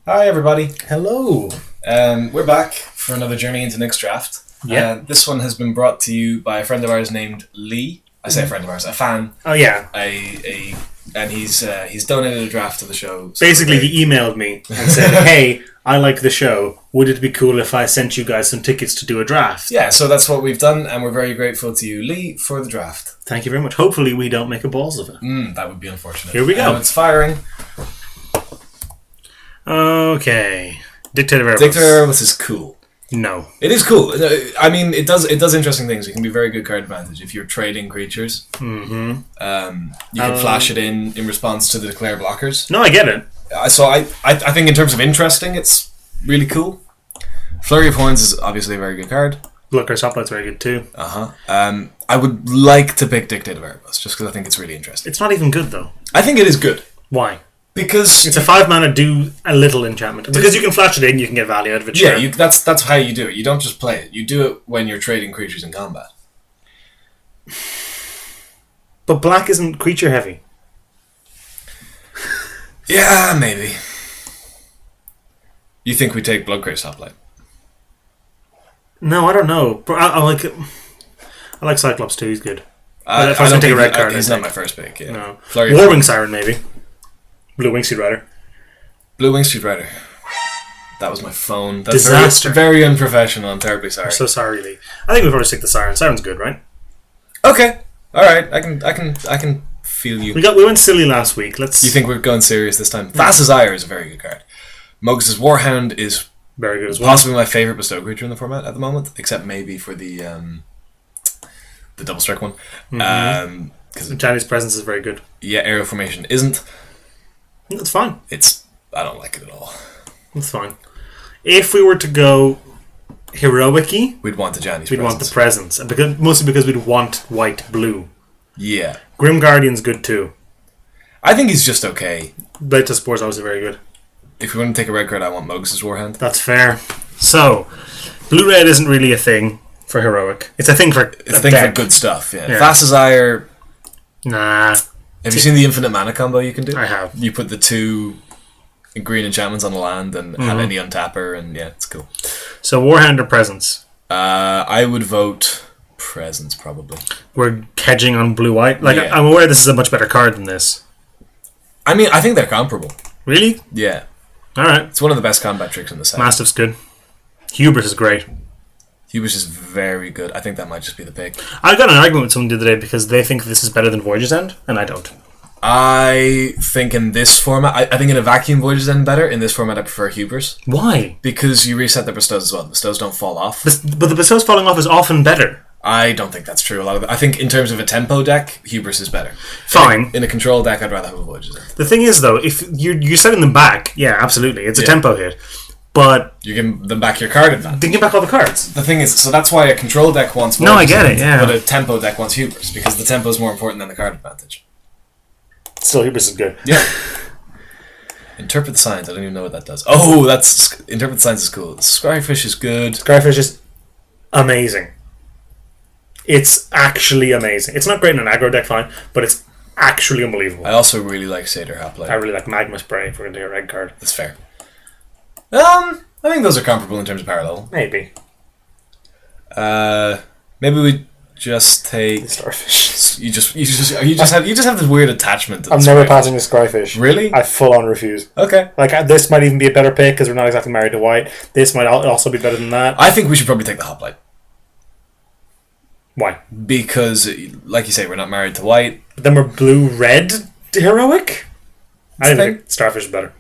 Hi, everybody. Hello. We're back for another journey into Nick's draft. Yeah. This one has been brought to you by a friend of ours named Lee. I say a friend of ours, a fan. Oh yeah. And he's donated a draft to the show. So Basically, he emailed me and said, "Hey, I like the show. Would it be cool if I sent you guys some tickets to do a draft?" Yeah, so that's what we've done, and we're very grateful to you, Lee, for the draft. Thank you very much. Hopefully, we don't make a balls of it. That would be unfortunate. Here we go. It's firing. Okay. Dictator Erebus. Dictator Erebus is cool. No. It is cool. I mean, it does interesting things. It can be very good card advantage if you're trading creatures. Mm-hmm. You can flash it in response to the declare blockers. No, I get it. So I think in terms of interesting, it's really cool. Flurry of Horns is obviously a very good card. Bloodcurse Hoplight's very good too. I would like to pick Dictator Erebus just because I think it's really interesting. It's not even good though. I think it is good. Why? Because it's a 5-mana do a little enchantment. Because you can flash it in, you can get value out of it. Yeah, sure. that's how you do it. You don't just play it. You do it when you're trading creatures in combat. But black isn't creature heavy. Yeah, maybe. You think we take Bloodcrest Hoplite? No, I don't know. I like Cyclops too. He's good. I don't take a red card. He's not my first pick. Yeah. No. Flurry Warwing Siren maybe. Blue Wingsuit Rider. Blue Wingsuit Rider. That was my phone. That's Disaster. Very unprofessional. I'm terribly sorry. I'm so sorry, Lee. I think we'll probably stick the Siren. Siren's good, right? Okay. All right. I can feel you. We went silly last week. You think we're going serious this time? Vast Desire is a very good card. Mogis' Warhound is very good as well. Possibly my favorite bestow creature in the format at the moment, except maybe for the double strike one. Because Chinese Presence is very good. Yeah, Aerial Formation isn't. That's fine. I don't like it at all. That's fine. If we were to go heroic-y, we'd want the Chinese. We'd want the Presence, and mostly because we'd want white blue. Yeah. Grim Guardian's good too. I think he's just okay. Blade to Spore is obviously very good. If we want to take a red card, I want Mogis' Warhound. That's fair. So, blue-red isn't really a thing for heroic. It's a thing for for good stuff, yeah. Vast Desire... Nah. Have you seen the infinite mana combo you can do? I have. You put the 2 green enchantments on the land and have any untapper, and yeah, it's cool. So, Warhound or Presence? I would vote Presence, probably. We're hedging on blue-white? I'm aware this is a much better card than this. I mean, I think they're comparable. Really? Yeah. Alright. It's one of the best combat tricks in the set. Mastiff's good. Hubris is great. Hubris is very good. I think that might just be the pick. I got an argument with someone the other day because they think this is better than Voyage's End, and I don't. I think in this format, I think in a vacuum Voyage's End better. In this format, I prefer Hubris. Why? Because you reset the bestows as well. The bestows don't fall off. But the bestows falling off is often better. I don't think that's true. I think in terms of a tempo deck, Hubris is better. Fine. In a control deck, I'd rather have a Voyage's End. The thing is, though, if you're setting them back, yeah, absolutely, it's a tempo hit. But you're giving them back your card advantage. They give back all the cards. The thing is, so that's why a control deck wants Voyage's No, I get it, yeah. But a tempo deck wants Hubris, because the tempo is more important than the card advantage. Still, Hubris is good. Yeah. Interpret the Signs. I don't even know what that does. Oh, Interpret the Signs is cool. Scryfish is good. Scryfish is amazing. It's actually amazing. It's not great in an aggro deck, fine, but it's actually unbelievable. I also really like Satyr Hoplite. I really like Magma Spray if we're going to do a red card. That's fair. I think those are comparable in terms of power level. Maybe. Maybe we just take the Starfish. You just have this weird attachment. I'm never passing the Scryfish. Really? I full on refuse. Okay. This might even be a better pick because we're not exactly married to white. This might also be better than that. I think we should probably take the Hoplite. Why? Because, like you say, we're not married to white. But then we're blue-red heroic? I think Starfish is better.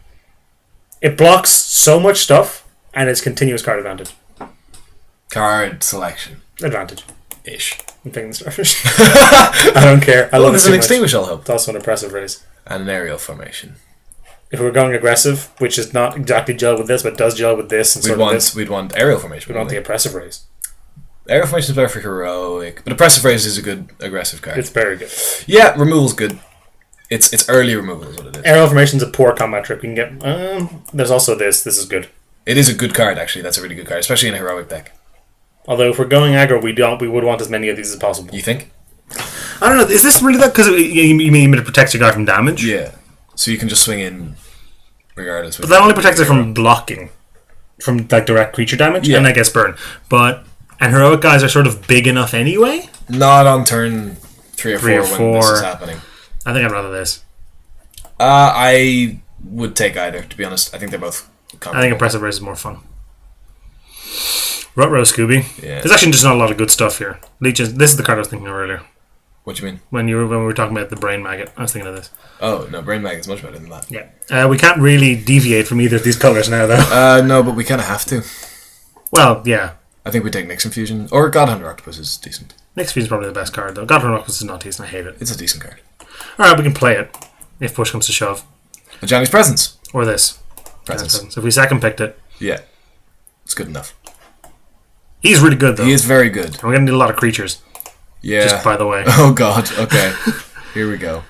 It blocks so much stuff, and it's continuous card advantage. Card selection. Advantage-ish. I'm taking the Starfish. I don't care. I love there's it an Extinguish All Hope. It's also an oppressive raise. And an Aerial Formation. If we're going aggressive, which is not exactly gel with this, but does gel with this, and we'd want Aerial Formation. We'd want the oppressive raise. Aerial Formation is better for heroic, but Oppressive Raise is a good aggressive card. It's very good. Yeah, removal's good. It's early removal is what it is. Aerial Formation is a poor combat trick. We can get. There's also this. This is good. It is a good card actually. That's a really good card, especially in a heroic deck. Although if we're going aggro, we would want as many of these as possible. You think? I don't know. Is this really that? Because you mean it protects your guy from damage? Yeah. So you can just swing in regardless. But that only protects it from blocking, from like direct creature damage, and I guess burn. And heroic guys are sort of big enough anyway. Not on turn 3 or 4 when this is happening. I think I'd rather this. I would take either, to be honest. I think they're both comparable. I think Oppressive Raise is more fun. Rut Row Scooby. Yeah. There's actually just not a lot of good stuff here. Leeches. This is the card I was thinking of earlier. What do you mean? When we were talking about the Brain Maggot, I was thinking of this. Oh, no, Brain Mag is much better than that. Yeah. We can't really deviate from either of these colours now, though. No, but we kind of have to. Well, yeah. I think we take Nyx Infusion. Or Godhunter Octopus is decent. Nyx Infusion is probably the best card, though. Godhunter Octopus is not decent. I hate it. It's a decent card. Alright, we can play it. If push comes to shove. A Johnny's Presence. Or this. Presence. So if we second picked it. Yeah. It's good enough. He's really good, though. He is very good. And we're going to need a lot of creatures. Yeah. Just by the way. Oh, God. Okay. Here we go.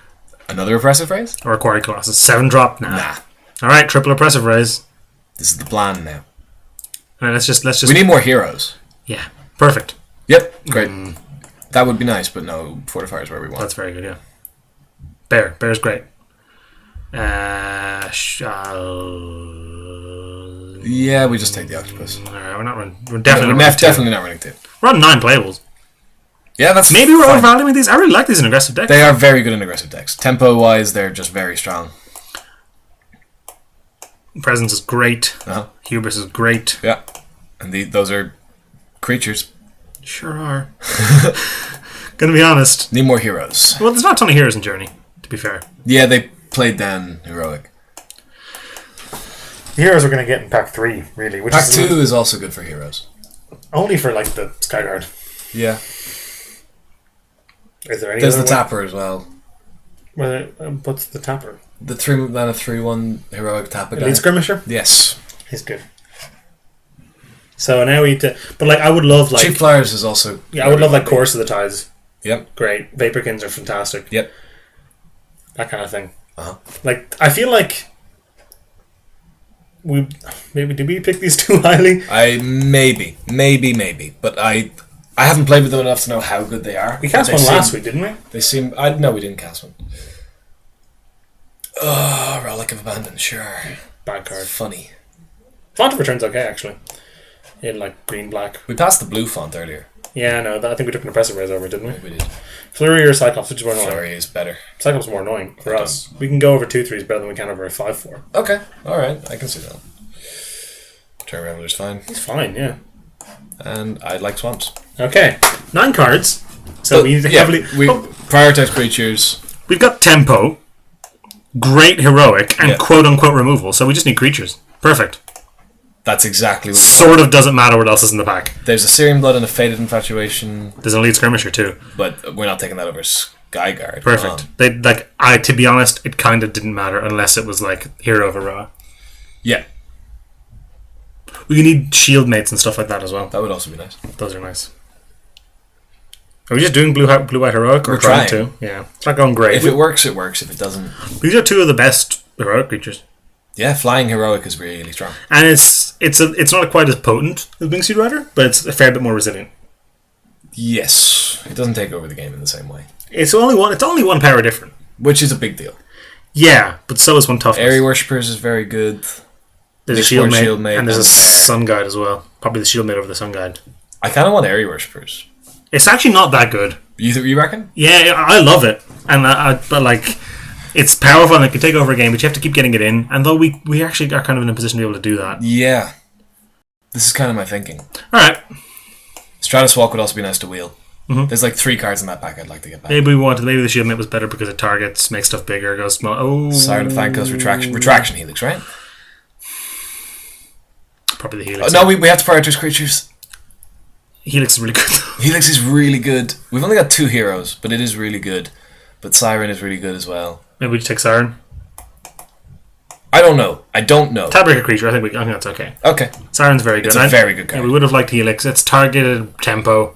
Another Oppressive Raise? Or Quarry Colossus. 7-drop? Nah. Alright, triple Oppressive Raise. This is the plan now. Alright, let's just... We need more heroes. Yeah. Perfect. Yep. Great. That would be nice, but no, Fortifier is where we want. That's very good, yeah. Bear's great. Yeah, we just take the Octopus. Alright, we're not running. We're definitely not running 2. We're on 9 playables. Yeah, that's maybe we're fine. overvaluing these. I really like these in aggressive decks. They are very good in aggressive decks. Tempo-wise, they're just very strong. Presence is great. Uh-huh. Hubris is great. Yeah. And those are creatures. Sure are. Gonna be honest. Need more heroes. Well, there's not a ton of heroes in Journey, to be fair. Yeah, they played down Heroic. The heroes we're gonna get in Pack 3, really. Which Pack 2 is also good for heroes. Only for, like, the Skyguard. Yeah. Is there any There's other the Tapper as well. What's the Tapper? The 3-mana 3/1 Heroic Tapper guy. Elite Skirmisher? Yes. He's good. So now we need to... But, like, I would love, like... Cheap Flyers is also... Yeah, I would love, like, Chorus of the Tides. Yep. Great. Vaporkins are fantastic. Yep. That kind of thing. Uh-huh. Like, I feel like... Did we pick these too highly? Maybe. But I haven't played with them enough to know how good they are. We cast one last week, didn't we? They seem... No, we didn't cast one. Oh, Relic of Abandon, sure. Bad card. Funny. Font of Return's okay, actually. In, like, green-black. We passed the blue font earlier. Yeah, no, I think we took an Oppressive Raise over, didn't we? We did. Flurry or Cyclops, which is more annoying? Flurry is better. Cyclops is more annoying for us. We can go over 2/3s better than we can over a 5/4. Okay, alright, I can see that. Turn Reveler's fine. He's fine, yeah. And I like Swamps. Okay, 9 cards. So we need to heavily... We prioritize creatures. We've got Tempo, great Heroic, and quote-unquote removal, so we just need creatures. Perfect. That's exactly what we sort of doesn't matter what else is in the pack. There's a Syrian Blood and a Faded Infatuation. There's an Elite Skirmisher too. But we're not taking that over Skyguard. Perfect. To be honest, it kind of didn't matter unless it was like Hero of Aroa. Yeah. We need shield mates and stuff like that as well. That would also be nice. Those are nice. Are we just doing blue-white heroic? We're trying to? Yeah. It's not going great. If it works, it works. If it doesn't... These are 2 of the best heroic creatures. Yeah, flying heroic is really strong. And it's not quite as potent as Wingsuit Rider, but it's a fair bit more resilient. Yes. It doesn't take over the game in the same way. It's only one power different. Which is a big deal. Yeah, but so is one toughness. Airy Worshippers is very good. There's a shield mate, and there's a Sun Guide as well. Probably the shield mate over the Sun Guide. I kind of want Airy Worshippers. It's actually not that good. You reckon? Yeah, I love it. And but like, it's powerful and it can take over a game, but you have to keep getting it in. And though we actually are kind of in a position to be able to do that. Yeah. This is kind of my thinking. Alright. Stratus Walk would also be nice to wheel. Mm-hmm. There's like 3 cards in that pack I'd like to get back. Maybe the shield mate was better because it targets, makes stuff bigger, goes small. Oh. Siren of Thankos, Retraction Helix, right? Probably the Helix. Oh, no, we have to prioritize creatures. Helix is really good though. Helix is really good. We've only got 2 heroes, but it is really good. But Siren is really good as well. Maybe we just take Siren. I don't know. Tiebreaker creature, I think that's okay. Okay. Siren's very good. It's a very good card. Yeah, we would have liked Helix. It's targeted Tempo.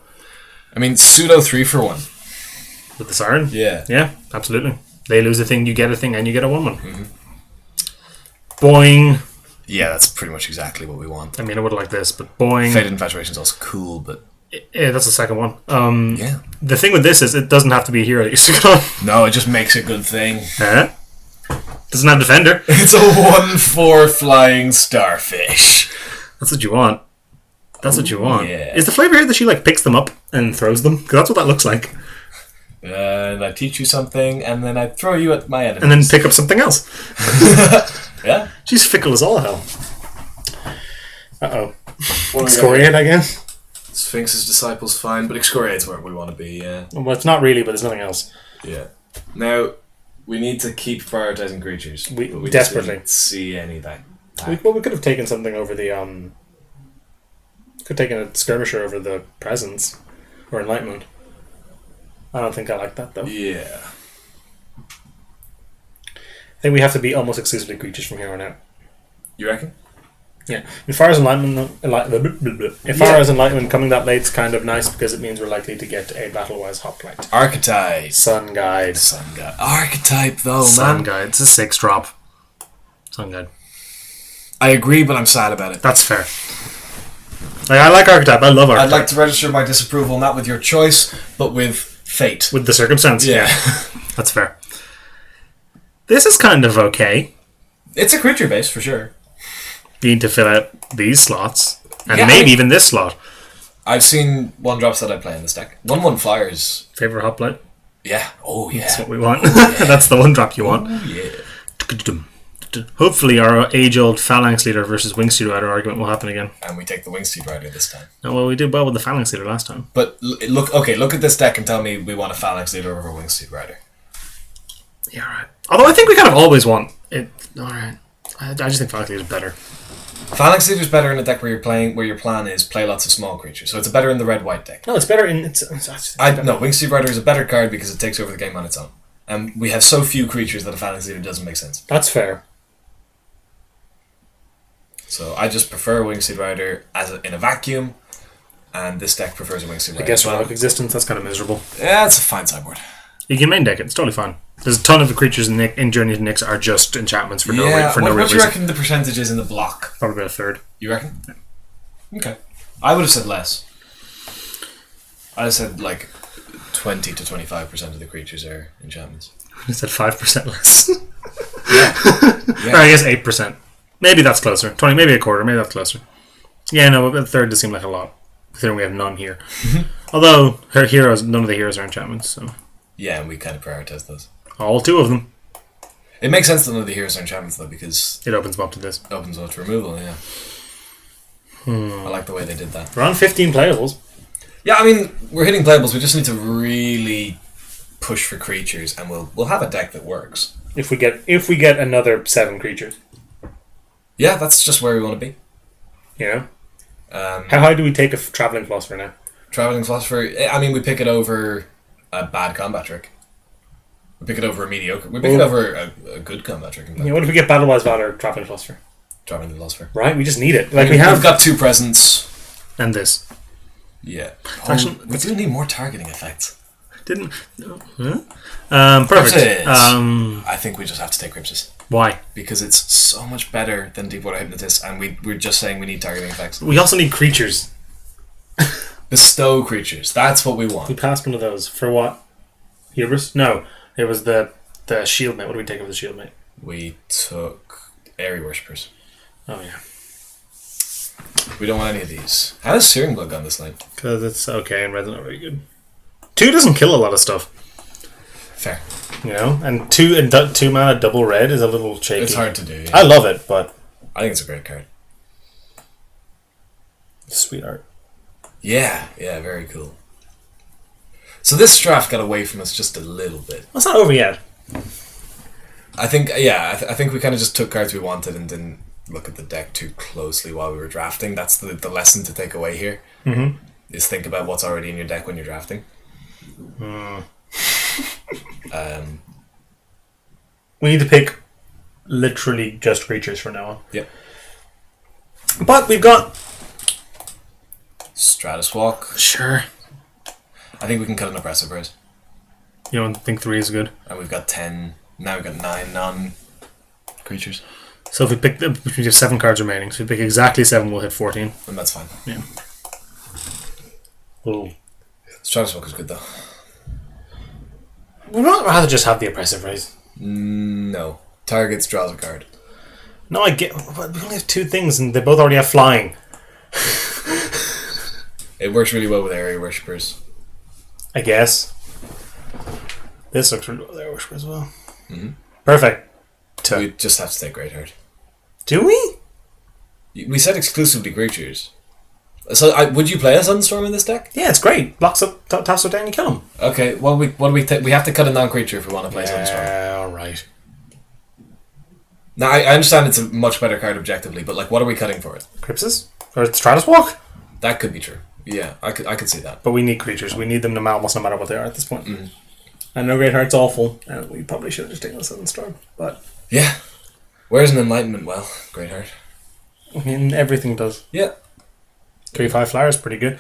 I mean, pseudo 3-for-1. With the Siren? Yeah. Yeah, absolutely. They lose a thing, you get a thing, and you get a 1/1. Mm-hmm. Boing. Yeah, that's pretty much exactly what we want. I mean, I would have liked this, but boing. Faded Infatuation is also cool, but... Yeah, that's the second one. Yeah. The thing with this is it doesn't have to be a hero that you stick on. No, it just makes a good thing. Huh? Doesn't have defender. It's a 1/4 flying starfish. That's what you want. That's what you want. Yeah. Is the flavor here that she like picks them up and throws them? Because that's what that looks like. And I teach you something, and then I throw you at my enemy. And then pick up something else. Yeah. She's fickle as all hell. Uh-oh. Excoriate, I guess? Sphinx's disciples fine, but excoriate's where we want to be, yeah. Well, it's not really, but there's nothing else. Yeah. Now, we need to keep prioritizing creatures. We but we desperately. Just didn't see any of that. We could have taken something over the, could have taken a skirmisher over the presence. Or enlightenment. I don't think I like that, though. Yeah. I think we have to be almost exclusively creatures from here on out. You reckon? Yeah. As far as enlightenment coming that late is kind of nice because it means we're likely to get a battle-wise hoplite. Archetype. Sun Guide. Sun Guide. Archetype, though, Sun man. Guide. It's a 6-drop. Sun Guide. I agree, but I'm sad about it. That's fair. Like, I like Archetype. I love Archetype. I'd like to register my disapproval not with your choice, but with fate. With the circumstance. Yeah. That's fair. This is kind of okay. It's a creature base, for sure. You need to fill out these slots. And Yeah, maybe even this slot. I've seen 1-drops that I play in this deck. 1/1 flyers. Favorite hoplite? Yeah. Oh, yeah. That's what we want. That's the 1-drop you want. Oh, yeah. Hopefully our age-old Phalanx Leader versus Wingsteed Rider argument will happen again. And we take the Wingsteed Rider this time. No, well, we did well with the Phalanx Leader last time. But look at this deck and tell me we want a Phalanx Leader over a Wingsteed Rider. Yeah, right. Although I think we kind of always want it. Alright. I just think Phalanx Leader is better. Phalanx Leader is better in a deck where your plan is play lots of small creatures. So it's better in the red-white deck. No, it's better in... No, Wingsteed Rider is a better card because it takes over the game on its own. And we have so few creatures that a Phalanx Leader doesn't make sense. That's fair. So I just prefer Wingsteed Rider in a vacuum, and this deck prefers a Wingsteed Rider. I guess as well. Relic Existence, that's kind of miserable. Yeah, it's a fine sideboard. You can main deck it, it's totally fine. There's a ton of the creatures in Journey to Nyx are just enchantments for no real what do you reason. reckon the percentage is in the block? Probably about a third. You reckon? Okay. I would have said less. I would have said like 20 to 25% of the creatures are enchantments. I said 5% less. Yeah. Or I guess 8%. Maybe that's closer. 20, maybe a quarter, maybe that's closer. Yeah, no, but a third does seem like a lot. Considering we have none here. Although, none of the heroes are enchantments, so... Yeah, and we kind of prioritize those. All 2 of them. It makes sense that none of the heroes are enchantments, though, because... It opens them up to this. It opens up to removal, yeah. I like the way they did that. We're on 15 playables. Yeah, I mean, we're hitting playables. We just need to really push for creatures, and we'll have a deck that works. If we get another 7 creatures. Yeah, that's just where we want to be. You know? How high do we take a Traveling Philosopher now? Traveling Philosopher, I mean, we pick it over a bad combat trick. We pick it over a mediocre. We pick it over a good combat trick. Yeah, what if we get Battle-Wise Valor, Traveling Philosopher? Traveling Philosopher. Right, we just need it. Like We've got 2 presents. And this. Yeah. Actually, we do need more targeting effects. Didn't... perfect. Crypsis. I think we just have to take Crypsis. Why? Because it's so much better than Deepwater Hypnotist, and we're just saying we need targeting effects. We also need creatures. Bestow creatures. That's what we want. We passed one of those. For what? Hubris? No. It was the Shield Mate. What do we take of the Shield Mate? We took Airy Worshippers. Oh, yeah. We don't want any of these. How is Searing Blood on this line? Because it's okay and red's not very good. 2 doesn't kill a lot of stuff. Fair. You know? And 2 mana double red is a little shaky. It's hard to do, yeah. I love it, but... I think it's a great card. Sweet art. Yeah, very cool. So this draft got away from us just a little bit. That's not over yet. I think, I think we kind of just took cards we wanted and didn't look at the deck too closely while we were drafting. That's the lesson to take away here. Mm-hmm. Is think about what's already in your deck when you're drafting. We need to pick literally just creatures from now on. Yep. But we've got... Stratus Walk. Sure. I think we can cut an Oppressive Rise. You don't think 3 is good? And we've got 10... Now we've got 9 non-creatures. So if we pick... We have 7 cards remaining. So if we pick exactly 7, we'll hit 14. And that's fine. Yeah. Ooh. Stratus Walk is good, though. We'd not rather just have the Oppressive Rise. No. Targets draws a card. No, I get. But we only have 2 things, and they both already have flying. It works really well with area worshippers. I guess. This looks really well with area worshippers as well. Mm-hmm. Perfect. We just have to take Greatheart. Do we? We said exclusively creatures. So would you play a Sunstorm in this deck? Yeah, it's great. Blocks up, taps it down, you kill him. Okay, what do we take? We have to cut a non-creature if we want to play Sunstorm. Yeah, alright. Now, I understand it's a much better card objectively, but like, what are we cutting for it? Crypsis? Or Stratus Walk? That could be true. Yeah, I could see that. But we need creatures. We need them almost no matter what they are at this point. Mm. I know Greatheart's awful, and we probably should have just taken the Sunstorm. But yeah, where's an Enlightenment? Well, Greatheart. I mean, everything does. Yeah. 3/5 flowers, pretty good.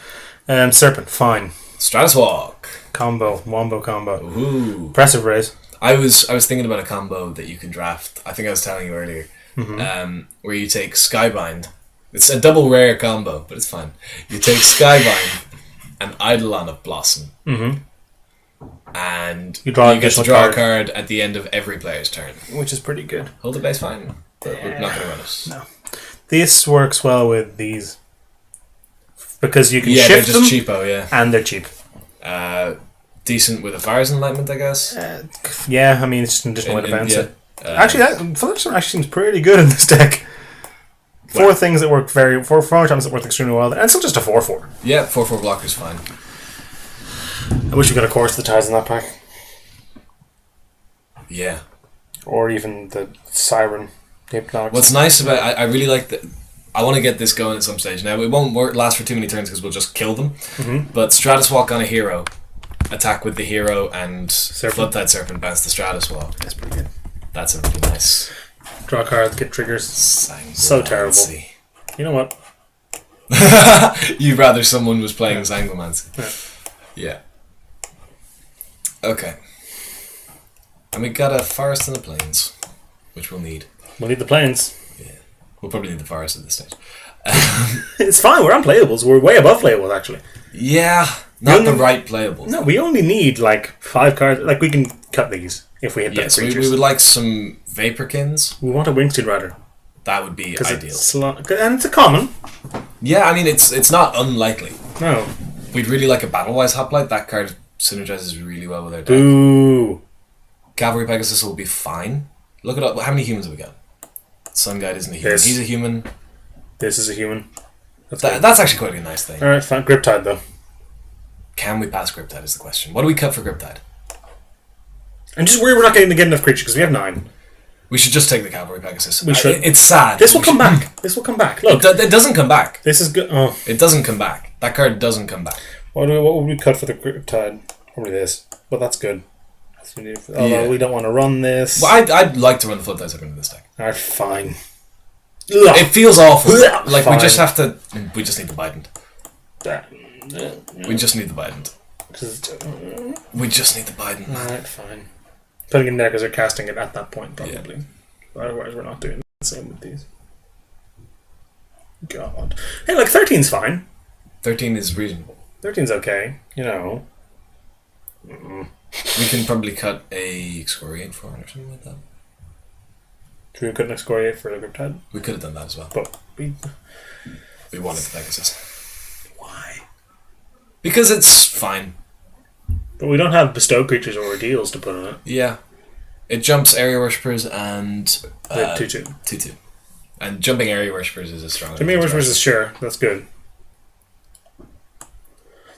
Serpent, fine. Stratus Walk. Wombo combo. Ooh. Impressive raise. I was thinking about a combo that you can draft. I think I was telling you earlier. Mm-hmm. Where you take Skybind. It's a double rare combo, but it's fine. You take Skybind and Eidolon of Blossom. Mm-hmm. And you get to draw a card at the end of every player's turn. Which is pretty good. Hold the base fine, but we're not going to run it. No. This works well with these. Because you can they're shift just them. cheapo, yeah. And they're cheap. Decent with a Fire's Enlightenment, I guess. Yeah, I mean, it's just an additional way to bounce it. Actually, that Philipson actually seems pretty good in this deck. 4 things that work 4 times that work extremely well, and it's still just a 4/4. Yeah, 4/4 blocker's fine. I wish we got a Chorus of the Tires in that pack. Yeah. Or even the Siren. What's nice about I really like that. I want to get this going at some stage. Now, it won't last for too many turns because we'll just kill them. Mm-hmm. But Stratus Walk on a hero, attack with the hero, and Serpent. Floodtide Serpent bounce the Stratus Walk. That's pretty good. That's a really nice. Draw cards, get triggers. So terrible. You know what? You'd rather someone was playing Sanguimancy. Yeah. Okay. And we got a Forest and the Plains, which we'll need. We'll need the planes. Yeah. We'll probably need the Forest at this stage. It's fine, we're on playables. We're way above playables, actually. Yeah. Not the right playables. No, we only need like 5 cards. Like, we can cut these if we hit the creatures. We would like some Vaporkins. We want a Wingsteel Rider. That would be ideal. And it's a common. Yeah, I mean, it's not unlikely. No. We'd really like a Battle-Wise Hoplite. That card synergizes really well with our deck. Ooh. Cavalry Pegasus will be fine. Look at how many humans have we got? Sun Guide isn't a human. He's a human. This is a human. That's actually quite a nice thing. Alright, fine. Griptide, though. Can we pass Griptide is the question. What do we cut for Griptide? I'm just worried we're not getting to get enough creatures because we have 9. We should just take the Cavalry Pegasus. We should. It's sad. This will come back. This will come back. Look. It doesn't come back. This is good. Oh. It doesn't come back. That card doesn't come back. What would we cut for the Griptide? Probably this. But that's good. Although we don't want to run this. Well, I'd like to run the Floodtide Serpent in this deck. Alright, fine. It feels awful. Like, fine. we just have to... We just need the Bident. We just need the Bident. We just need the Bident. Alright, fine. Putting it in there because they're casting it at that point, probably. Yeah. Otherwise, we're not doing the same with these. God. Hey, like, 13's fine. 13 is reasonable. 13's okay, you know. We can probably cut a Excoriate for it or something like that. Should we cut an Excoriate for the Griptide? We could have done that as well. But we wanted the Pegasus. Why? Because it's fine. But we don't have bestow creatures or ordeals to put on it. Yeah. It jumps Area Worshippers and... 2/2. 2/2. And jumping Area Worshippers is a strong... Jumping Area Worshippers is sure. That's good.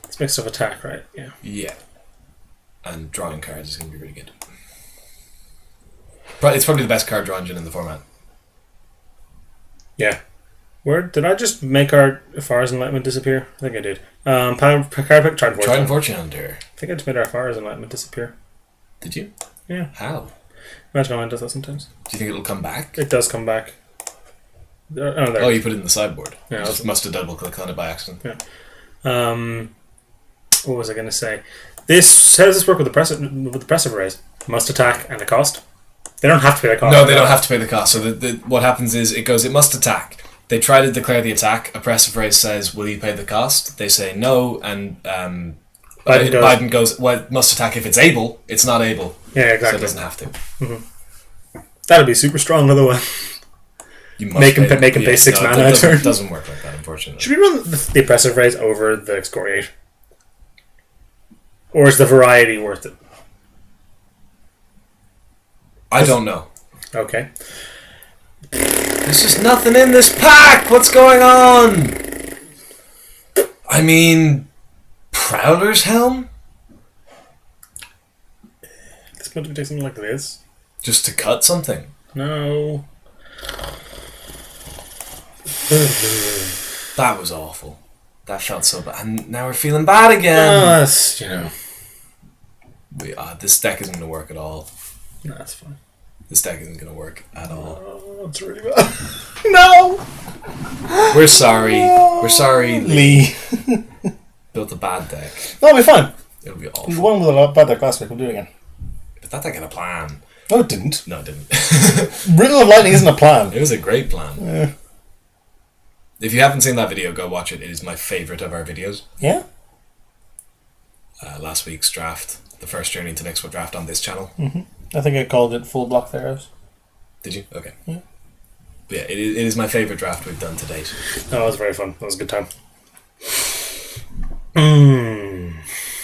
It's mixed up attack, right? Yeah. Yeah. And drawing cards is going to be really good. It's probably the best card draw engine in the format. Yeah. Where did I just make our Fire's Enlightenment disappear? I think I did. Trident Fortune Hunter. I think I just made our Fire's Enlightenment disappear. Did you? Yeah. How? Magic Online does that sometimes. Do you think it'll come back? It does come back. Oh, you put it in the sideboard. Yeah, I must have double clicked on it by accident. Yeah. What was I going to say? How does this work with the Pressive Raise? Must attack and a cost? They don't have to pay the cost. No, they don't have to pay the cost. So what happens is it must attack. They try to declare the attack. Oppressive Raise says, will you pay the cost? They say no, and Biden goes, well, it must attack if it's able. It's not able. Yeah, exactly. So it doesn't have to. Mm-hmm. That'd be super strong, otherwise. You must Make him pay 6 mana a turn. It doesn't work like that, unfortunately. Should we run the Oppressive Rays over the Excoriate? Or is the variety worth it? I don't know. Okay. There's just nothing in this pack! What's going on? I mean... Prowler's Helm? This going to take something like this? Just to cut something? No. That was awful. That felt so bad. And now we're feeling bad again. That's, you know. This deck isn't going to work at all. No, that's fine. This deck isn't going to work at all. Oh, it's really bad. No! We're sorry. We're sorry, Lee. Built a bad deck. That'll be fine. It'll be We awful. won with a bad deck last week. We'll do it again. But that deck had a plan. No, it didn't. No, it didn't. Riddle of Lightning isn't a plan. It was a great plan. Yeah. If you haven't seen that video, go watch it. It is my favourite of our videos. Yeah? Last week's draft. The first Journey into Next draft on this channel. Mm-hmm. I think I called it Full Block Theros. Did you? Okay. Yeah. But yeah, it is my favourite draft we've done to date. Oh, that was very fun. That was a good time.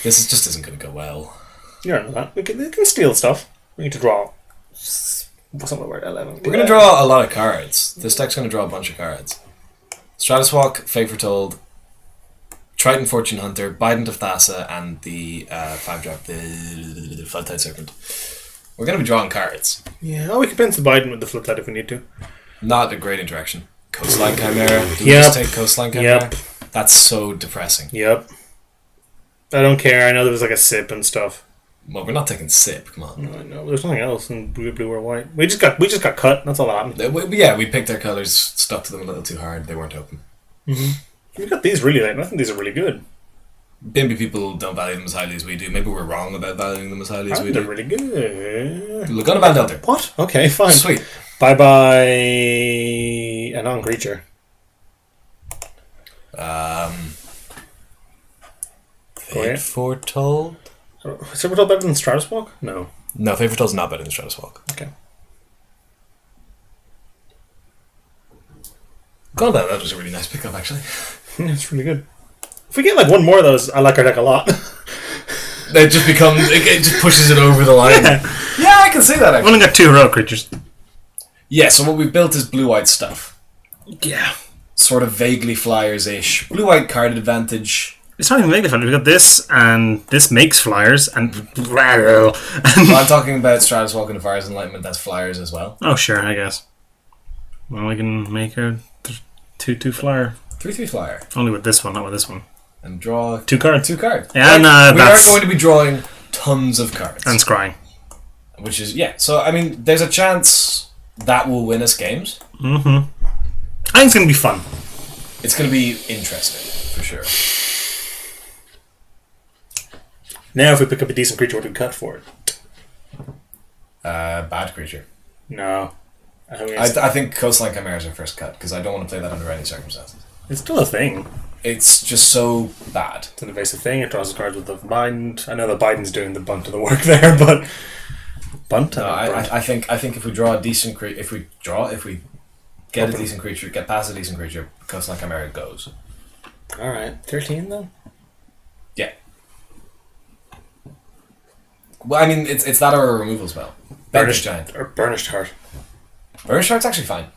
This just isn't going to go well. You don't know that. We can steal stuff. We need to draw something about 11. We're going to draw a lot of cards. This deck's going to draw a bunch of cards. Stratuswalk, Fate Foretold, Triton Fortune Hunter, Bident of Thassa, and the 5-drop, the Floodtide Serpent. We're going to be drawing cards. Yeah, oh, we can pencil Biden with the Floodtide if we need to. Not a great interaction. Coastline Chimera. Do we Yep. just take Coastline Chimera? Yep. That's so depressing. Yep. I don't care. I know there was like a sip and stuff. Well, we're not taking Sip. Come on. No, I know. There's nothing else in blue or white. We just got cut. That's all that happened. Yeah, we picked our colours, stuck to them a little too hard. They weren't open. We got these really late. I think these are really good. Maybe people don't value them as highly as we do. Maybe we're wrong about valuing them as highly as I we think they're do. really good. Look on a Band Elder. What? Okay, fine. Sweet. Bye-bye a non-creature. Fate Foretold? Is Silver better than Stratuswalk? No. No, Fate Foretold's not better than Stratuswalk. Okay. God, that was a really nice pickup, actually. Yeah, it's really good. If we get like one more of those, I like our deck a lot. It just becomes... It just pushes it over the line. Yeah, I can see that, I've actually. only got 2 heroic creatures. Yeah, so what we've built is blue-white stuff. Yeah. Sort of vaguely flyers-ish. Blue-white card advantage. It's not even vaguely fun. We've got this, and this makes flyers, and... Well, I'm talking about Stratuswalk and Fire's Enlightenment, that's flyers as well. Oh, sure, I guess. Well, we can make a 2/2 flyer. 3/3 flyer. Only with this one, not with this one. And draw... 2 cards. 2 cards. Yeah, and we are that's... going to be drawing tons of cards. And scrying. Which is... Yeah, so, I mean, there's a chance that will win us games. Mm-hmm. I think it's going to be fun. It's going to be interesting, for sure. Now, if we pick up a decent creature, what do we cut for it? Bad creature. No. I think Coastline Chimera is our first cut, because I don't want to play that under any circumstances. It's still a thing. It's just so bad. It's an invasive thing. It draws cards with the bind. I know that Biden's doing the bunt of the work there, but... Bunt? No, I think if we draw a decent creature... If we get a decent creature, get past a decent creature, Coastline Chimera goes. Alright. 13, then? Yeah. Well, I mean, it's that or a removal spell. Burnished Giant. Or Burnished Heart. Burnished Heart's actually fine.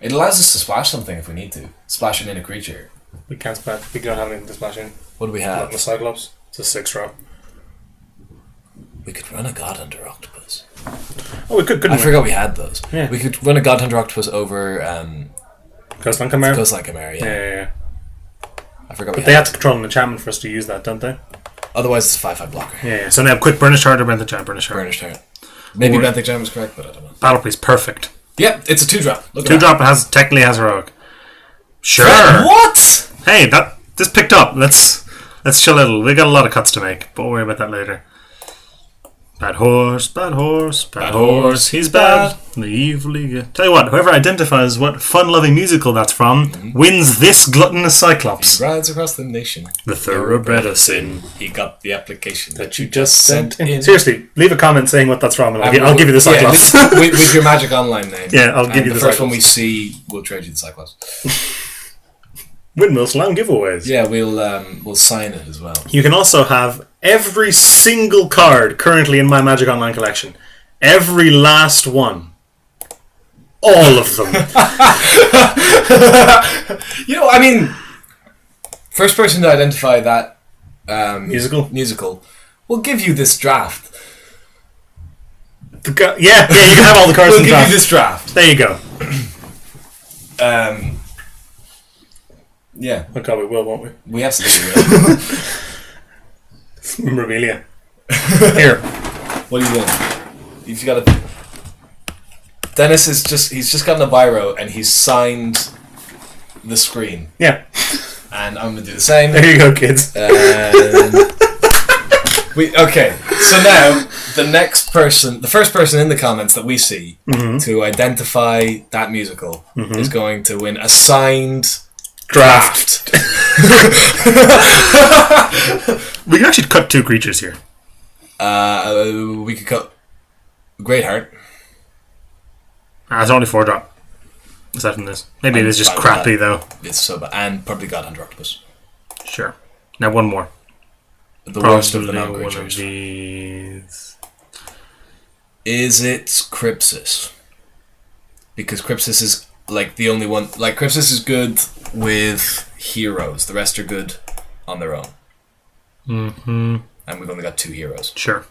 It allows us to splash something if we need to. Splash it in a creature. We can't splash. We don't have anything to splash in. What do we Not have? the Cyclops. It's a 6-row. We could run a God Hunter Octopus. Oh, we couldn't I we? forgot we had those. Yeah. We could run a God Hunter Octopus over Coastline Chimera? Coastline Chimera, Yeah. I forgot But we they had have to control an enchantment for us to use that, don't they? Otherwise it's a 5/5 blocker. Yeah. So now, quick Burnished Heart or Benthic Giant? Burnished Heart. Burnished Heart. Maybe Or- Benthic Giant was correct, but I don't know. Battle Priest, perfect. Yeah, it's a 2-drop. Look at 2-drop technically has heroic. Sure. that. What? Hey, this picked up. Let's chill a little. We got a lot of cuts to make, but we'll worry about that later. Bad horse, bad horse, bad horse. He's bad. Naively. Tell you what, whoever identifies what fun-loving musical that's from wins this gluttonous Cyclops. He rides across the nation. The thoroughbred of sin. He got the application That you just sent in. Seriously, leave a comment saying what that's from, and I'll give you the Cyclops. Yeah, with your Magic Online name. Yeah, I'll give you the first Cyclops. one we see, we'll trade you the Cyclops. Windmill Slam giveaways. Yeah, we'll sign it as well. You can also have every single card currently in my Magic Online collection. Every last one. All of them. I mean, first person to identify that musical will give you this draft. You can have all the cards in the draft. Give you this draft. There you go. Yeah. Oh God, we will, won't we? We absolutely will. Memorabilia. Here. What are you doing? You've got a... Denis he's just gotten a biro and he's signed the screen. Yeah. And I'm going to do the same. There you go, kids. Okay, so now the first person in the comments that we see to identify that musical is going to win a signed draft. We can actually cut 2 creatures here. We could cut Greatheart. It's only 4-drop. Aside from this. Maybe it is just crappy, though. It's so bad. And probably Godhand Octopus. Sure. Now one more. The worst of the Probably non-creatures. one of these. Is it Crypsis? Because Crypsis is like the only one. Like Crypsis is good with heroes. The rest are good on their own. Mm-hmm. And we've only got 2 heroes. Sure.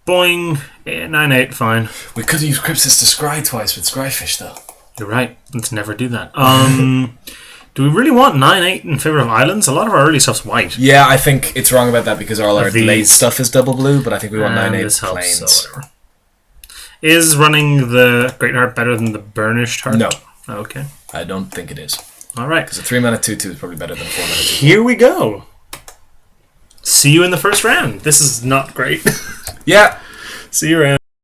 Boing. 9/8, fine. We could have used Crypsis to scry twice with Scryfish, though. You're right. Let's never do that. Do we really want 9/8 in favor of islands? A lot of our early stuff's white. Yeah, I think it's wrong about that because all our These- late stuff is double blue, but I think we want 9/8 this helps, plains. so whatever. Is running the Great Heart better than the Burnished Heart? No. Okay. I don't think it is. Alright. Because a 3-mana 2/2 is probably better than a 4-mana 2/2. Here we go. See you in the first round. This is not great. Yeah. See you around.